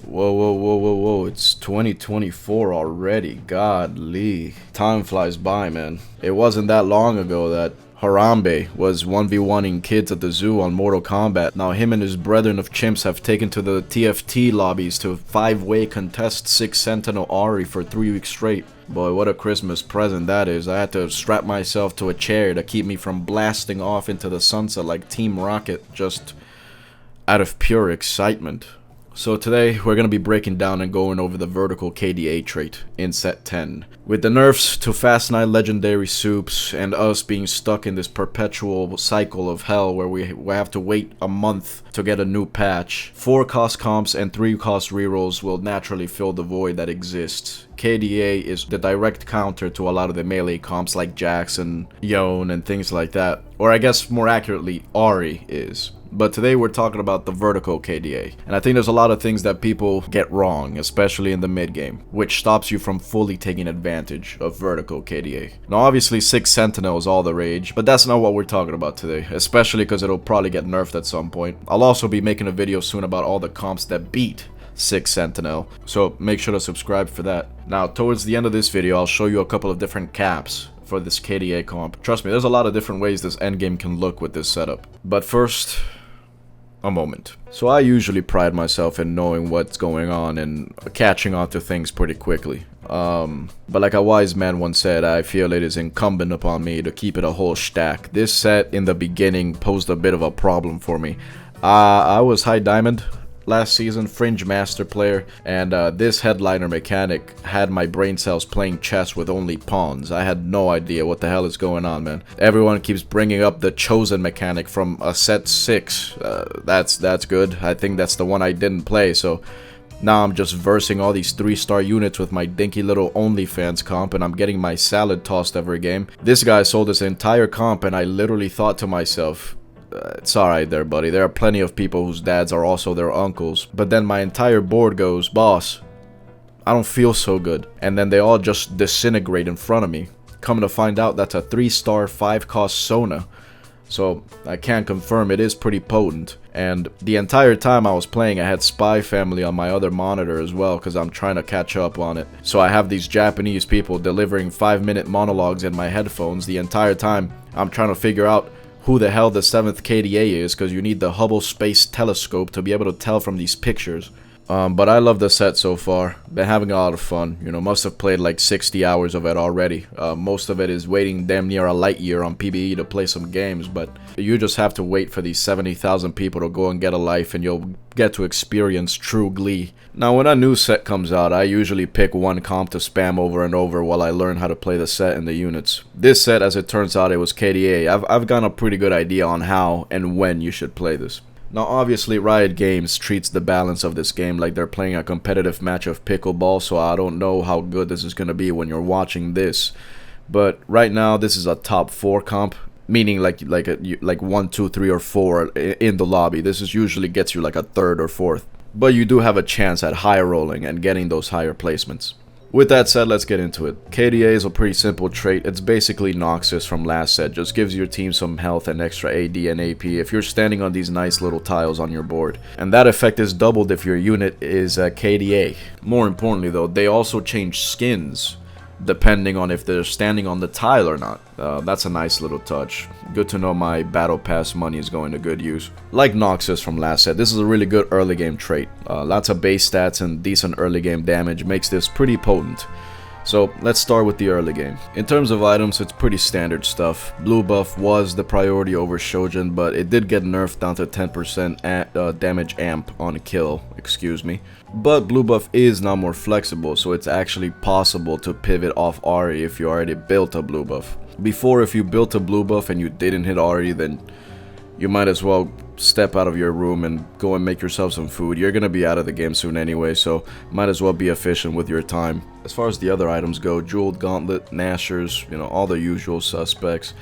Whoa, whoa, whoa, whoa, whoa. It's 2024 already. Godly. Time flies by, man. It wasn't that long ago that Harambe was 1v1ing kids at the zoo on Mortal Kombat. Now him and his brethren of chimps have taken to the TFT lobbies to 5-way contest 6 Sentinel Ahri for 3 weeks straight. Boy, what a Christmas present that is. I had to strap myself to a chair to keep me from blasting off into the sunset like Team Rocket, just out of pure excitement. So today, we're going to be breaking down and going over the vertical KDA trait in set 10. With the nerfs to Fast 9 legendary soups and us being stuck in this perpetual cycle of hell where we have to wait a month to get a new patch, 4 cost comps and 3 cost rerolls will naturally fill the void that exists. KDA is the direct counter to a lot of the melee comps like Jax and Yone and things like that. Or I guess more accurately, Ahri is. But today we're talking about the vertical KDA. And I think there's a lot of things that people get wrong, especially in the mid game, which stops you from fully taking advantage of vertical KDA. Now obviously 6 Sentinel is all the rage, but that's not what we're talking about today, especially because it'll probably get nerfed at some point. I'll also be making a video soon about all the comps that beat 6 Sentinel, so make sure to subscribe for that. Now towards the end of this video I'll show you a couple of different caps for this KDA comp. Trust me, there's a lot of different ways this endgame can look with this setup. But first, a moment. So I usually pride myself in knowing what's going on and catching on to things pretty quickly. But like a wise man once said, I feel it is incumbent upon me to keep it a whole stack. This set in the beginning posed a bit of a problem for me. I was high diamond last season, fringe master player, and this headliner mechanic had my brain cells playing chess with only pawns. I had no idea what the hell is going on, man. Everyone keeps bringing up the chosen mechanic from a set 6. That's good. I think that's the one I didn't play, so now I'm just versing all these 3-star units with my dinky little OnlyFans comp, and I'm getting my salad tossed every game. This guy sold this entire comp, and I literally thought to myself, it's alright there, buddy. There are plenty of people whose dads are also their uncles. But then my entire board goes, boss, I don't feel so good. And then they all just disintegrate in front of me. Coming to find out, that's a 3-star 5-cost Sona. So I can confirm it is pretty potent. And the entire time I was playing, I had Spy Family on my other monitor as well, because I'm trying to catch up on it. So I have these Japanese people delivering 5-minute monologues in my headphones the entire time. I'm trying to figure out who the hell the 7th KDA is, because you need the Hubble Space Telescope to be able to tell from these pictures. But I love the set so far. Been having a lot of fun. You know, must have played like 60 hours of it already. Most of it is waiting damn near a light year on PBE to play some games, but you just have to wait for these 70,000 people to go and get a life, and you'll get to experience true glee. Now, when a new set comes out, I usually pick one comp to spam over and over while I learn how to play the set and the units. This set, as it turns out, it was KDA. I've gotten a pretty good idea on how and when you should play this. Now obviously Riot Games treats the balance of this game like they're playing a competitive match of pickleball, so I don't know how good this is going to be when you're watching this. But right now this is a top 4 comp, meaning like 1, 2, 3, or 4 in the lobby. This is usually gets you like a 3rd or 4th. But you do have a chance at high rolling and getting those higher placements. With that said, let's get into it. KDA is a pretty simple trait. It's basically Noxus from last set. Just gives your team some health and extra AD and AP if you're standing on these nice little tiles on your board. And that effect is doubled if your unit is KDA. More importantly though, they also change skins depending on if they're standing on the tile or not. That's a nice little touch. Good to know my battle pass money is going to good use. Like Noxus from last set, this is a really good early game trait. Lots of base stats and decent early game damage makes this pretty potent. So let's start with the early game. In terms of items, it's pretty standard stuff. Blue buff was the priority over Shojin, but it did get nerfed down to 10% damage amp on a kill, excuse me. But blue buff is now more flexible, so it's actually possible to pivot off Ahri if you already built a blue buff. Before, if you built a blue buff and you didn't hit Ahri, then you might as well step out of your room and go and make yourself some food. You're gonna be out of the game soon anyway, so might as well be efficient with your time. As far as the other items go, Jeweled Gauntlet, Nashers, you know, all the usual suspects.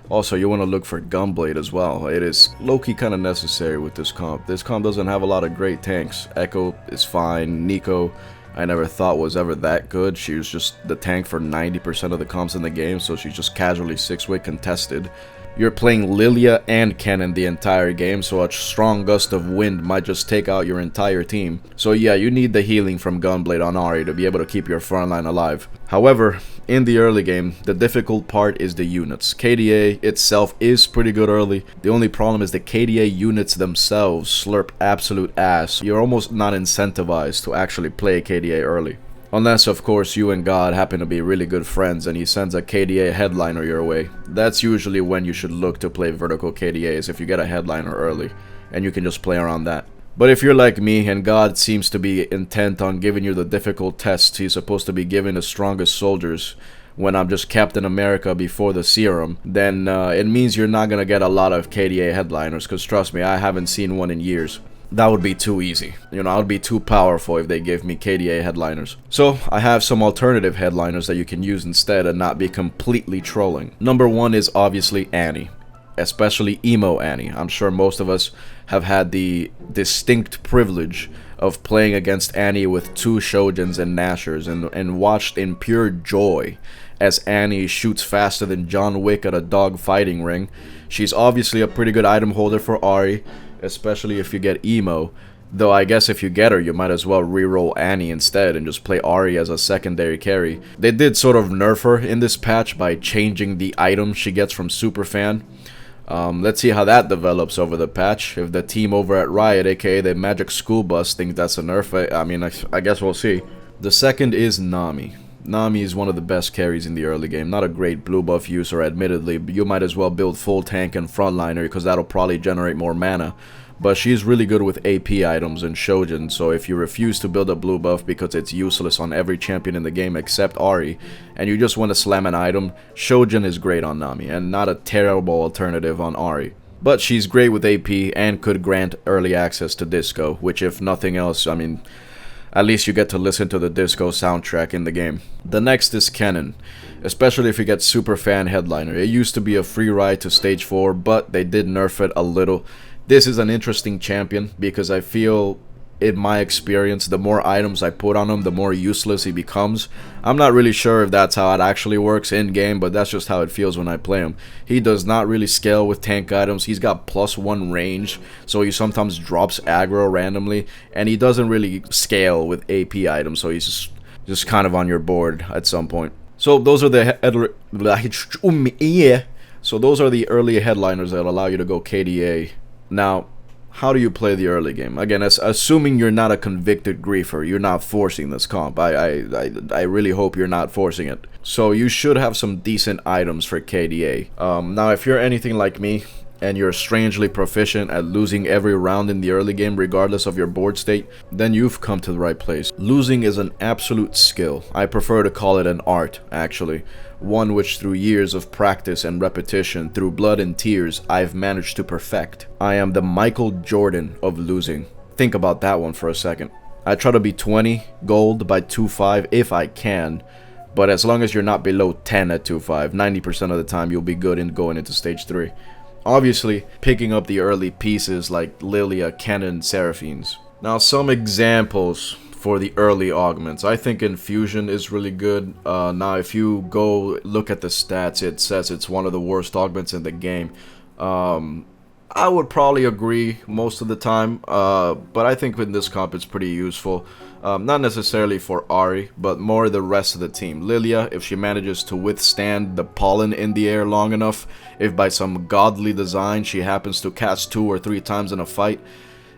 Also, you want to look for Gunblade as well. It is low-key kind of necessary with this comp. This comp doesn't have a lot of great tanks. Echo is fine. Nico, I never thought was ever that good. She was just the tank for 90% of the comps in the game, so she's just casually 6-way contested. You're playing Lilia and Kennen the entire game, so a strong gust of wind might just take out your entire team. So yeah, you need the healing from Gunblade on Ahri to be able to keep your frontline alive. However, in the early game, the difficult part is the units. KDA itself is pretty good early. The only problem is the KDA units themselves slurp absolute ass. You're almost not incentivized to actually play KDA early. Unless, of course, you and God happen to be really good friends and he sends a KDA headliner your way. That's usually when you should look to play vertical KDAs, if you get a headliner early, and you can just play around that. But if you're like me and God seems to be intent on giving you the difficult tests he's supposed to be giving the strongest soldiers, when I'm just Captain America before the serum, then it means you're not gonna get a lot of KDA headliners, because trust me, I haven't seen one in years. That would be too easy. You know, I would be too powerful if they gave me KDA headliners. So, I have some alternative headliners that you can use instead and not be completely trolling. Number one is obviously Annie. Especially Emo Annie. I'm sure most of us have had the distinct privilege of playing against Annie with 2 Shojins and Nashers and watched in pure joy as Annie shoots faster than John Wick at a dog fighting ring. She's obviously a pretty good item holder for Ahri, especially if you get Emo. Though I guess if you get her, you might as well reroll Annie instead and just play Ahri as a secondary carry. They did sort of nerf her in this patch by changing the item she gets from Superfan. Let's see how that develops over the patch. If the team over at Riot, aka the Magic School Bus, thinks that's a nerf, I guess we'll see. The second is Nami. Nami is one of the best carries in the early game. Not a great blue buff user, admittedly, but you might as well build full tank and frontliner because that'll probably generate more mana. But she's really good with AP items and Shojin, so if you refuse to build a blue buff because it's useless on every champion in the game except Ahri, and you just want to slam an item, Shojin is great on Nami, and not a terrible alternative on Ahri. But she's great with AP and could grant early access to Disco, which if nothing else, at least you get to listen to the Disco soundtrack in the game. The next is Kennen, especially if you get Superfan Headliner. It used to be a free ride to stage 4, but they did nerf it a little. This is an interesting champion because I feel, in my experience, the more items I put on him, the more useless he becomes. I'm not really sure if that's how it actually works in-game, but that's just how it feels when I play him. He does not really scale with tank items. He's got +1 range, so he sometimes drops aggro randomly, and he doesn't really scale with AP items, so he's just kind of on your board at some point. So those are the early headliners that allow you to go KDA. Now, how do you play the early game? Again, assuming you're not a convicted griefer, you're not forcing this comp. I really hope you're not forcing it. So you should have some decent items for KDA. Now, if you're anything like me, and you're strangely proficient at losing every round in the early game regardless of your board state, then you've come to the right place. Losing is an absolute skill. I prefer to call it an art, actually. One which through years of practice and repetition, through blood and tears, I've managed to perfect. I am the Michael Jordan of losing. Think about that one for a second. I try to be 20 gold by 2.5 if I can, but as long as you're not below 10 at 2.5, 90% of the time you'll be good in going into stage 3. Obviously, picking up the early pieces like Lilia, Kennen, Seraphines. Now, some examples for the early augments. I think Infusion is really good. Now, if you go look at the stats, it says it's one of the worst augments in the game. I would probably agree most of the time, but I think in this comp it's pretty useful. Not necessarily for Ahri, but more the rest of the team. Lilia, if she manages to withstand the pollen in the air long enough, if by some godly design she happens to cast 2 or 3 times in a fight,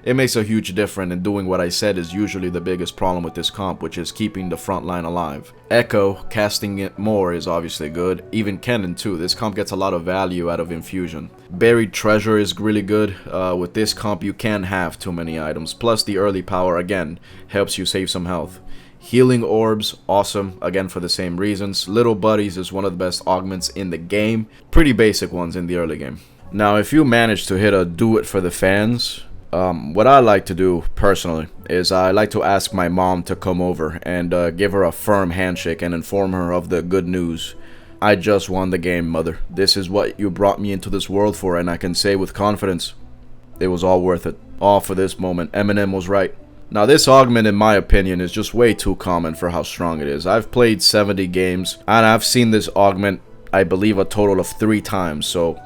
it makes a huge difference in doing what I said is usually the biggest problem with this comp, which is keeping the front line alive. Echo, casting it more is obviously good. Even Kennen too. This comp gets a lot of value out of Infusion. Buried Treasure is really good. With this comp you can't have too many items. Plus the early power, again, helps you save some health. Healing Orbs, awesome, again for the same reasons. Little Buddies is one of the best augments in the game. Pretty basic ones in the early game. Now if you manage to hit a do it for the fans, what I like to do personally is I like to ask my mom to come over and give her a firm handshake and inform her of the good news. I just won the game, mother. This is what you brought me into this world for, and I can say with confidence, it was all worth it. All for this moment. Eminem was right. Now this augment, in my opinion, is just way too common for how strong it is. I've played 70 games and I've seen this augment, I believe, a total of 3 times, so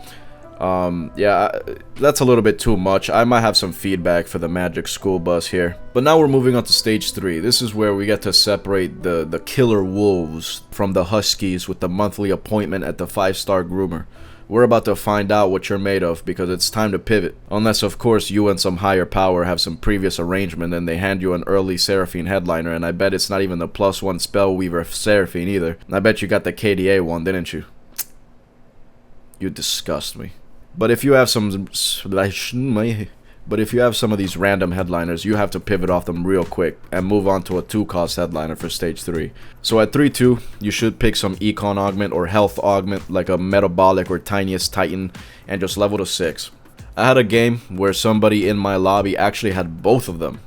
Yeah, that's a little bit too much. I might have some feedback for the Magic School Bus here. But now we're moving on to stage 3. This is where we get to separate the killer wolves from the huskies with the monthly appointment at the 5-star groomer. We're about to find out what you're made of because it's time to pivot. Unless, of course, you and some higher power have some previous arrangement and they hand you an early Seraphine headliner, and I bet it's not even the +1 Spellweaver Seraphine either. I bet you got the KDA one, didn't you? You disgust me. But if you have some of these random headliners, you have to pivot off them real quick and move on to a 2-cost headliner for stage 3. So at 3-2, you should pick some Econ Augment or Health Augment like a Metabolic or Tiniest Titan and just level to 6. I had a game where somebody in my lobby actually had both of them.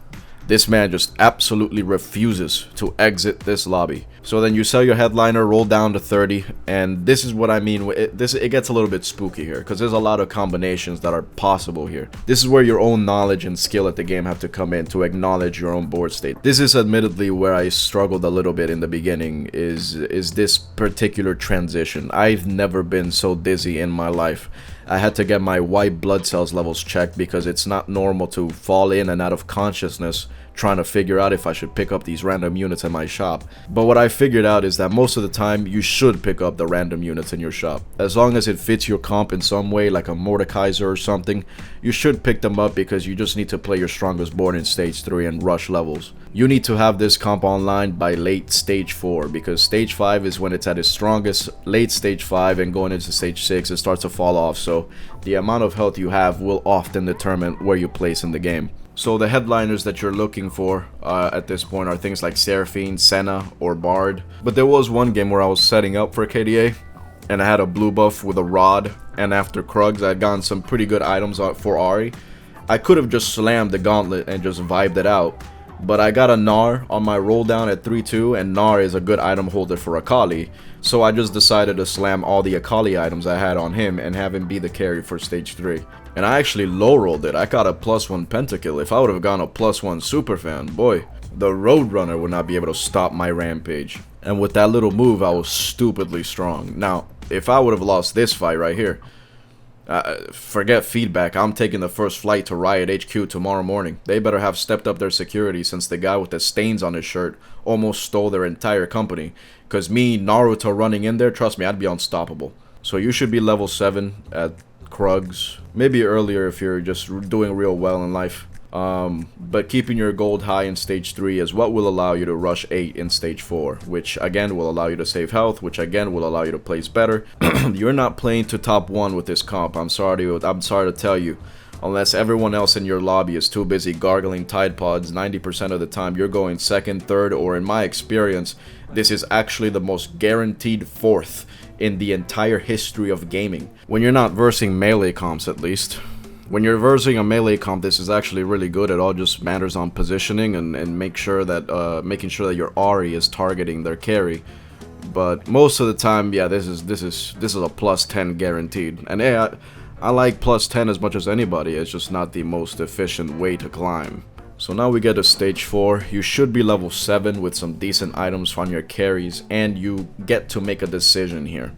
This man just absolutely refuses to exit this lobby. So then you sell your headliner, roll down to 30, and this is what I mean. It gets a little bit spooky here, because there's a lot of combinations that are possible here. This is where your own knowledge and skill at the game have to come in to acknowledge your own board state. This is admittedly where I struggled a little bit in the beginning, is this particular transition. I've never been so dizzy in my life. I had to get my white blood cells levels checked because it's not normal to fall in and out of consciousness trying to figure out if I should pick up these random units in my shop. But what I figured out is that most of the time you should pick up the random units in your shop. As long as it fits your comp in some way, like a Mordekaiser or something, you should pick them up because you just need to play your strongest board in stage 3 and rush levels. You need to have this comp online by late stage 4 because stage 5 is when it's at its strongest. Late stage 5 and going into stage 6 it starts to fall off, so the amount of health you have will often determine where you place in the game. So the headliners that you're looking for at this point are things like Seraphine, Senna, or Bard. But there was one game where I was setting up for KDA and I had a blue buff with a rod, and after Krugs I had gotten some pretty good items for Ahri. I could have just slammed the gauntlet and just vibed it out, but I got a Gnar on my roll down at 3-2, and Gnar is a good item holder for Akali, so I just decided to slam all the Akali items I had on him and have him be the carry for stage 3. And I actually low rolled it. I got a +1 pentakill. If I would have gone a +1 superfan, boy, the Roadrunner would not be able to stop my rampage. And with that little move, I was stupidly strong. Now, if I would have lost this fight right here, forget feedback, I'm taking the first flight to Riot HQ tomorrow morning. They better have stepped up their security since the guy with the stains on his shirt almost stole their entire company. Cause me, Naruto running in there, trust me, I'd be unstoppable. So you should be level 7 at Krugs. Maybe earlier if you're just doing real well in life. But keeping your gold high in stage 3 is what will allow you to rush 8 in stage 4, which again will allow you to save health, which again will allow you to place better. You're not playing to top 1 with this comp, I'm sorry to tell you. Unless everyone else in your lobby is too busy gargling Tide Pods, 90% of the time you're going 2nd, 3rd, or in my experience, this is actually the most guaranteed 4th in the entire history of gaming. When you're not versing melee comps, at least. When you're versing a melee comp, this is actually really good. It all just matters on positioning and making sure that your Ahri is targeting their carry. But most of the time, yeah, this is a +10 guaranteed. And yeah, I like +10 as much as anybody. It's just not the most efficient way to climb. So now we get to stage 4. You should be level 7 with some decent items on your carries, and you get to make a decision here.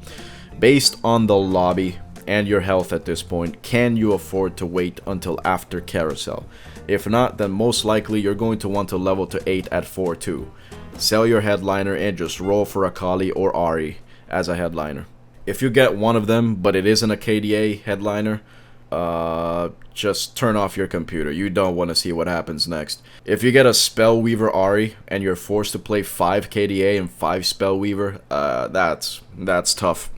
Based on the lobby and your health at this point, can you afford to wait until after Carousel? If not, then most likely you're going to want to level to 8 at 4-2. Sell your headliner and just roll for Akali or Ahri as a headliner. If you get one of them, but it isn't a KDA headliner, just turn off your computer. You don't want to see what happens next. If you get a Spellweaver Ahri and you're forced to play 5 KDA and 5 Spellweaver, that's tough.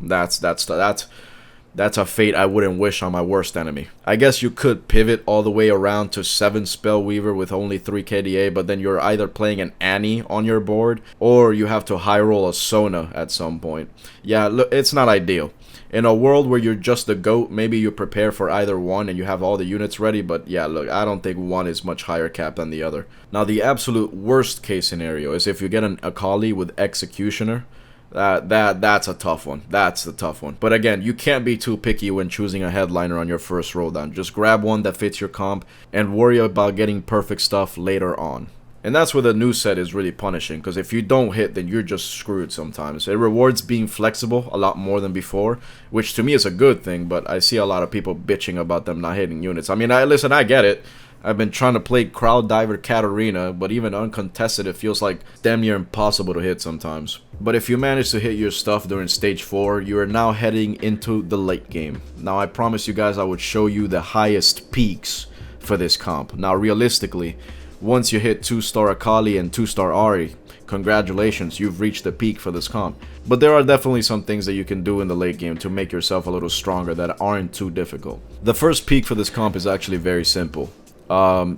That's a fate I wouldn't wish on my worst enemy. I guess you could pivot all the way around to 7 Spellweaver with only 3 KDA, but then you're either playing an Annie on your board, or you have to high roll a Sona at some point. Yeah, look, it's not ideal. In a world where you're just the GOAT, maybe you prepare for either one and you have all the units ready, but yeah, look, I don't think one is much higher cap than the other. Now, the absolute worst case scenario is if you get an Akali with Executioner. That's a tough one. That's the tough one. But again, you can't be too picky when choosing a headliner on your first roll down. Just grab one that fits your comp and worry about getting perfect stuff later on. And that's where the new set is really punishing, because if you don't hit, then you're just screwed sometimes. It rewards being flexible a lot more than before, which to me is a good thing, but I see a lot of people bitching about them not hitting units. I mean, listen, I get it. I've been trying to play Crowd Diver Katarina, but even uncontested, it feels like damn near impossible to hit sometimes. But if you manage to hit your stuff during stage 4, you are now heading into the late game. Now, I promised you guys I would show you the highest peaks for this comp. Now, realistically, once you hit 2-star Akali and 2-star Ahri, congratulations, you've reached the peak for this comp. But there are definitely some things that you can do in the late game to make yourself a little stronger that aren't too difficult. The first peak for this comp is actually very simple.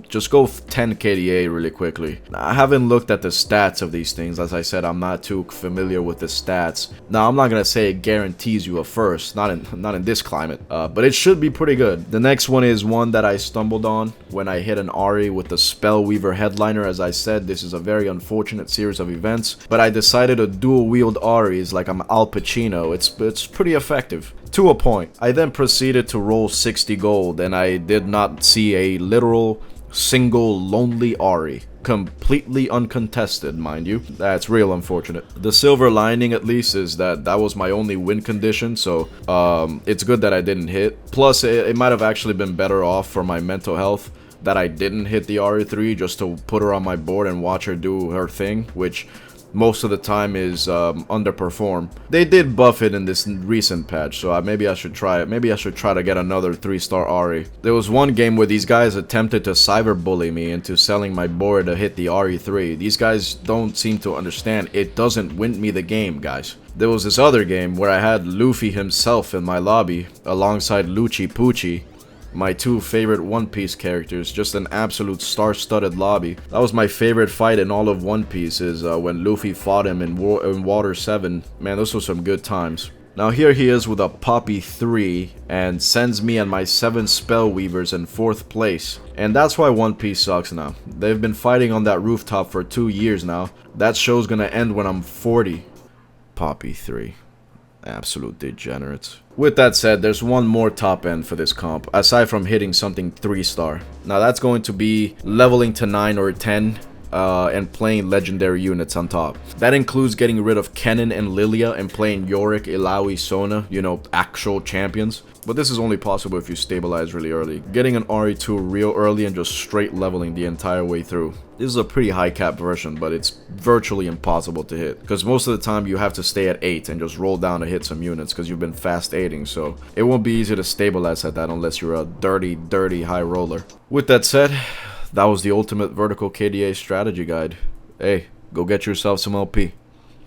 Just go 10 KDA really quickly. I haven't looked at the stats of these things. As I said, I'm not too familiar with the stats. Now, I'm not gonna say it guarantees you a first, not in this climate, but it should be pretty good. The next one is one that I stumbled on when I hit an Ahri with the Spellweaver headliner. As I said, this is a very unfortunate series of events, but I decided to dual wield Ahris like I'm Al Pacino. It's pretty effective. To a point. I then proceeded to roll 60 gold, and I did not see a literal single lonely Ahri. Completely uncontested, mind you. That's real unfortunate. The silver lining, at least, is that was my only win condition, so it's good that I didn't hit. Plus, it might have actually been better off for my mental health that I didn't hit the Ahri 3 just to put her on my board and watch her do her thing, which most of the time is underperform. They did buff it in this recent patch, so maybe I should try it. Maybe I should try to get another 3-star Ahri. There was one game where these guys attempted to cyberbully me into selling my board to hit the Ahri 3. These guys don't seem to understand. It doesn't win me the game, guys. There was this other game where I had Luffy himself in my lobby alongside Lucci Pucci, my two favorite One Piece characters. Just an absolute star-studded lobby. That was my favorite fight in all of One Piece, is when Luffy fought him in Water 7. Man, those were some good times. Now here he is with a Poppy 3 and sends me and my 7 Spellweavers in 4th place. And that's why One Piece sucks now. They've been fighting on that rooftop for 2 years now. That show's gonna end when I'm 40. Poppy 3. Absolute degenerates. With that said, there's one more top end for this comp, aside from hitting something 3-star. Now that's going to be leveling to 9 or 10, and playing legendary units on top. That includes getting rid of Kennen and Lilia and playing Yorick, Illaoi, Sona, you know, actual champions. But this is only possible if you stabilize really early. Getting an RE2 real early and just straight leveling the entire way through. This is a pretty high cap version, but it's virtually impossible to hit, because most of the time you have to stay at 8 and just roll down to hit some units because you've been fast aiding, so it won't be easy to stabilize at that unless you're a dirty high roller. With that said, that was the ultimate vertical KDA strategy guide. Hey, go get yourself some LP.